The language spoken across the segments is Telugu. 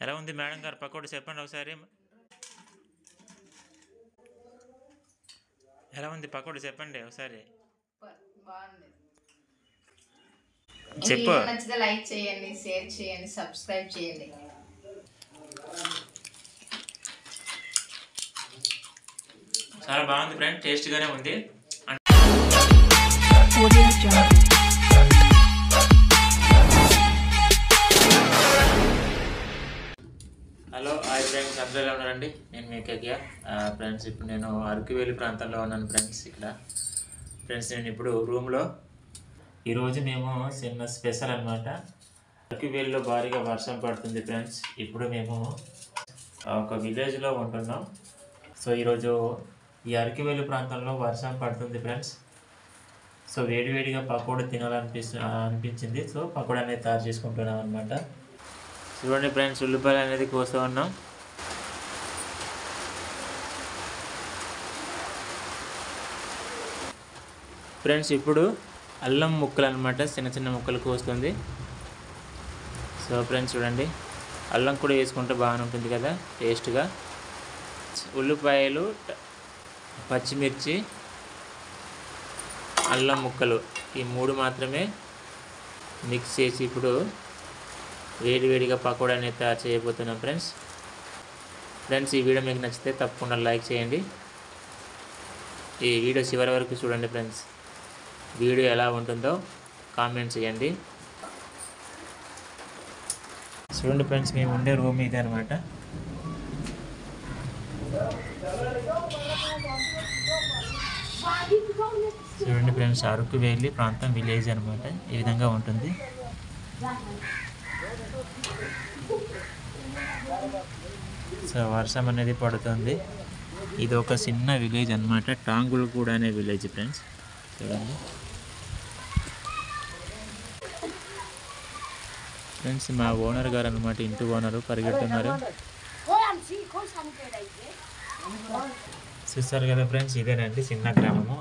ఎలా ఉంది మేడం గారు పకోడీ చెప్పండి ఒకసారి. ఎలా ఉంది పకోడీ చెప్పండి ఒకసారి. బాగుంది. చెప్పు. వీడియో నచ్చితే లైక్ చేయండి, షేర్ చేయండి, సబ్స్క్రైబ్ చేయండి. చాలా బాగుంది ఫ్రెండ్, టేస్ట్గానే ఉంది. హలో హాయ్ ఫ్రెండ్స్, అందరూ ఎలా ఉన్నారండి? నేను మీ కేకే. ఫ్రెండ్స్ ఇప్పుడు నేను అరకువేలి ప్రాంతంలో ఉన్నాను ఫ్రెండ్స్. ఇక్కడ ఫ్రెండ్స్ నేను ఇప్పుడు రూమ్లో, ఈరోజు మేము చిన్న స్పెషల్ అనమాట. అరకువేలిలో భారీగా వర్షం పడుతుంది ఫ్రెండ్స్. ఇప్పుడు మేము ఒక విలేజ్లో ఉంటున్నాం. సో ఈరోజు ఈ అరకువేలి ప్రాంతంలో వర్షం పడుతుంది ఫ్రెండ్స్. సో వేడివేడిగా పకోడీ అనిపించింది. సో పకోడీ అనేది తయారు చేసుకుంటున్నాం అనమాట. చూడండి ఫ్రెండ్స్, ఉల్లిపాయలు అనేది కోస్తూ ఉన్నాం. ఫ్రెండ్స్ ఇప్పుడు అల్లం ముక్కలు అనమాట, చిన్న చిన్న ముక్కలు కోస్తుంది. సో ఫ్రెండ్స్ చూడండి, అల్లం కూడా వేసుకుంటే బాగానే ఉంటుంది కదా టేస్ట్గా. ఉల్లిపాయలు, పచ్చిమిర్చి, అల్లం ముక్కలు ఈ మూడు మాత్రమే మిక్స్ చేసి ఇప్పుడు వేడివేడిగా పకోడీ అనేది తయారు చేయబోతున్నాం ఫ్రెండ్స్. ఈ వీడియో మీకు నచ్చితే తప్పకుండా లైక్ చేయండి. ఈ వీడియో చివరి వరకు చూడండి ఫ్రెండ్స్. వీడియో ఎలా ఉంటుందో కామెంట్ చేయండి. చూడండి ఫ్రెండ్స్, మేము ఉండే రూమ్ ఇది అనమాట. చూడండి ఫ్రెండ్స్, అరకువేలి ప్రాంతం విలేజ్ అనమాట. ఈ విధంగా ఉంటుంది. సో వర్షం అనేది పడుతుంది. ఇది ఒక చిన్న విలేజ్ అనమాట, టాంగులగూడ అనే విలేజ్ ఫ్రెండ్స్. చూడండి ఫ్రెండ్స్, మా ఓనర్ గారు అనమాట, ఇంటి ఓనరు పరిగెడుతున్నారు. చూస్తారు కదా ఫ్రెండ్స్, ఇదేనండి చిన్న గ్రామము.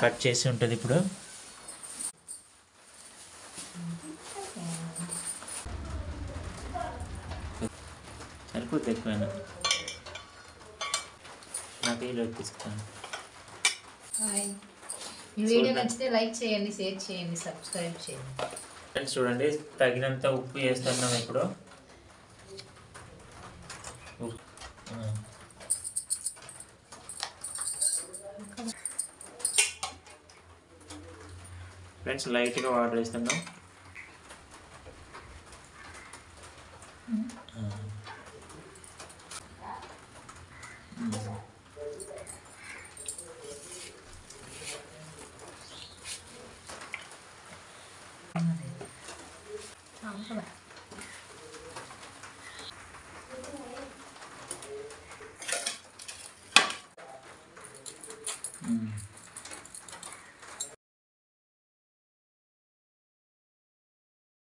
కట్ చేసి ఉంటుంది ఇప్పుడు. సరిపోతే ఎక్కువైనా నాకు వీళ్ళు తీసుకున్నాను. ఈ వీడియో నచ్చితే లైక్ చేయండి, షేర్ చేయండి, సబ్స్క్రైబ్ చేయండి. ఫ్రెండ్స్ చూడండి, తగినంత ఉప్పు వేస్తున్నాం ఇప్పుడు. ఫ్రెండ్స్ లైట్గా వాటర్ వేస్తున్నాం.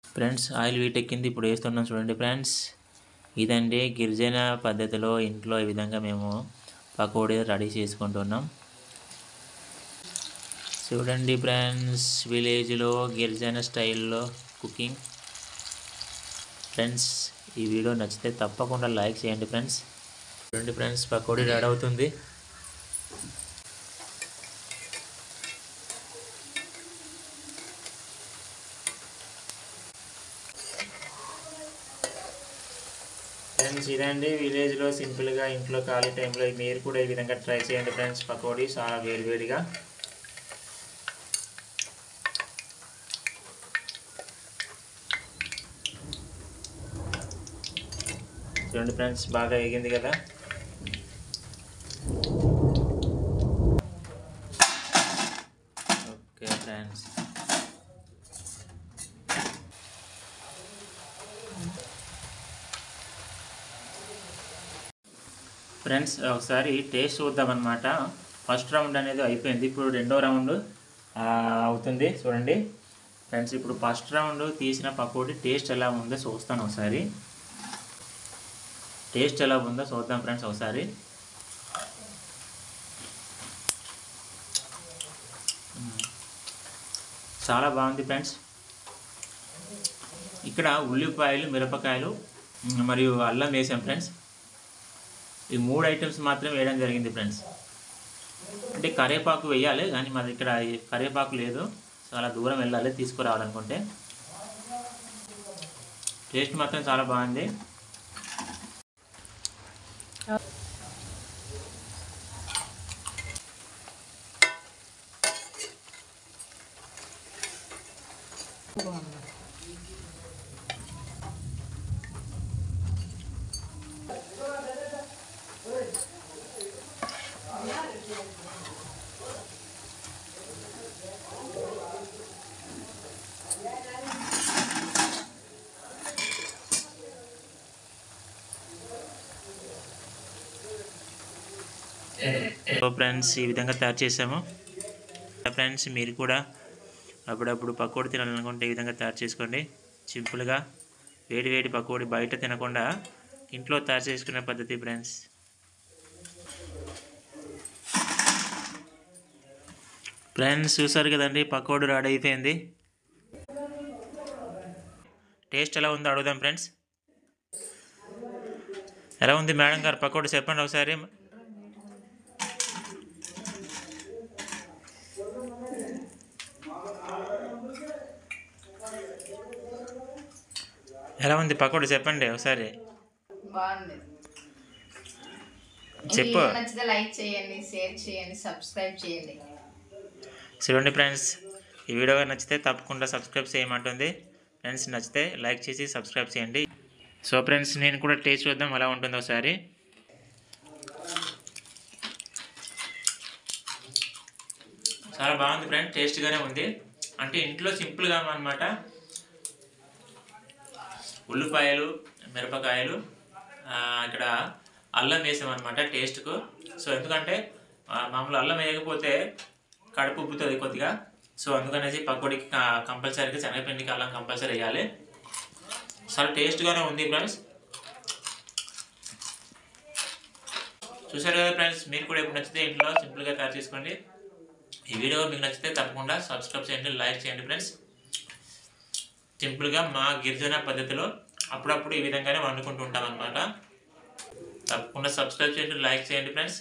ఫ్రెండ్స్ ఆయిల్ వీటెక్కింది, ఇప్పుడు వేస్తున్నాం. చూడండి ఫ్రెండ్స్, ఇదండి గిరిజన పద్ధతిలో ఇంట్లో ఈ విధంగా మేము పకోడీ రెడీ చేసుకుంటున్నాం. చూడండి ఫ్రెండ్స్, విలేజ్లో గిరిజన స్టైల్లో కుకింగ్. ఫ్రెండ్స్ ఈ వీడియో నచ్చితే తప్పకుండా లైక్ చేయండి ఫ్రెండ్స్. చూడండి ఫ్రెండ్స్, పకోడీ రెడీ అవుతుంది. ఫ్రెండ్స్ ఇదండి విలేజ్లో సింపుల్గా ఇంట్లో ఖాళీ టైంలో మీరు కూడా ఈ విధంగా ట్రై చేయండి ఫ్రెండ్స్. పకోడీ చాలా వేడివేడిగా. చూడండి ఫ్రెండ్స్, బాగా వేగింది కదా. ఓకే ఫ్రెండ్స్, ఒకసారి టేస్ట్ చూద్దామన్నమాట. ఫస్ట్ రౌండ్ అనేది అయిపోయింది, ఇప్పుడు రెండో రౌండ్ అవుతుంది. చూడండి ఫ్రెండ్స్, ఇప్పుడు ఫస్ట్ రౌండ్ తీసిన పకోడీ టేస్ట్ ఎలా ఉందో చూస్తాను ఒకసారి. టేస్ట్ ఎలా ఉందో చూద్దాం ఫ్రెండ్స్ ఒకసారి. చాలా బాగుంది ఫ్రెండ్స్. ఇక్కడ ఉల్లిపాయలు, మిరపకాయలు మరియు అల్లం వేసాం ఫ్రెండ్స్. ఈ 3 ఐటమ్స్ మాత్రం వేయడం జరిగింది ఫ్రెండ్స్. అంటే కరివేపాకు వేయాలి కానీ మాది ఇక్కడ కరివేపాకు లేదు. చాలా దూరం వెళ్ళాలి తీసుకురావాలనుకుంటే. టేస్ట్ మాత్రం చాలా బాగుంది. సో ఫ్రెండ్స్ ఈ విధంగా తయారు చేసాము. ఫ్రెండ్స్ మీరు కూడా అప్పుడప్పుడు పకోడీ తినాలనుకుంటే ఈ విధంగా తయారు చేసుకోండి. సింపుల్గా వేడి వేడి పకోడీ బయట తినకుండా ఇంట్లో తయారు చేసుకునే పద్ధతి ఫ్రెండ్స్. ఫ్రెండ్స్ చూసారు కదండి, పకోడీ రెడీ అయిపోయింది. టేస్ట్ ఎలా ఉందో అడుగుదాం ఫ్రెండ్స్. ఎలా ఉంది మేడం గారు పకోడీ చెప్పండి ఒకసారి. ఎలా ఉంది పకోడీ చెప్పండి ఒకసారి. బాగుంది. చెప్పు. నచ్చితే లైక్ చేయండి, షేర్ చేయండి, సబ్స్క్రైబ్ చేయండి. చూడండి ఫ్రెండ్స్, ఈ వీడియో నచ్చితే తప్పకుండా సబ్స్క్రైబ్ చేయమంటుంది. ఫ్రెండ్స్ నచ్చితే లైక్ చేసి సబ్స్క్రైబ్ చేయండి. సో ఫ్రెండ్స్ నేను కూడా టేస్ట్ చూద్దాం ఎలా ఉంటుందో ఒకసారి. చాలా బాగుంది ఫ్రెండ్స్, టేస్ట్గానే ఉంది. అంటే ఇంట్లో సింపుల్గా అన్నమాట. ఉల్లిపాయలు, మిరపకాయలు, ఇక్కడ అల్లం వేసామన్నమాట టేస్ట్కు. సో ఎందుకంటే మామూలు అల్లం వేయకపోతే కడుపు ఉబ్బుతుంది కొద్దిగా. సో అందుకనేసి పకోడీకి కంపల్సరీగా శనగపిండికి అల్లం కంపల్సరీ వేయాలి. చాలా టేస్ట్గానే ఉంది ఫ్రెండ్స్. చూసారు కదా ఫ్రెండ్స్, మీరు కూడా ఇప్పుడు నచ్చితే ఇంట్లో సింపుల్గా తయారు చేసుకోండి. ఈ వీడియో మీకు నచ్చితే తప్పకుండా సబ్స్క్రైబ్ చేయండి, లైక్ చేయండి ఫ్రెండ్స్. సింపుల్గా మా గిరిజన పద్ధతిలో అప్పుడప్పుడు ఈ విధంగానే వండుకుంటూ ఉంటాం అన్నమాట. తప్పకుండా సబ్స్క్రైబ్ చేయండి, లైక్ చేయండి ఫ్రెండ్స్.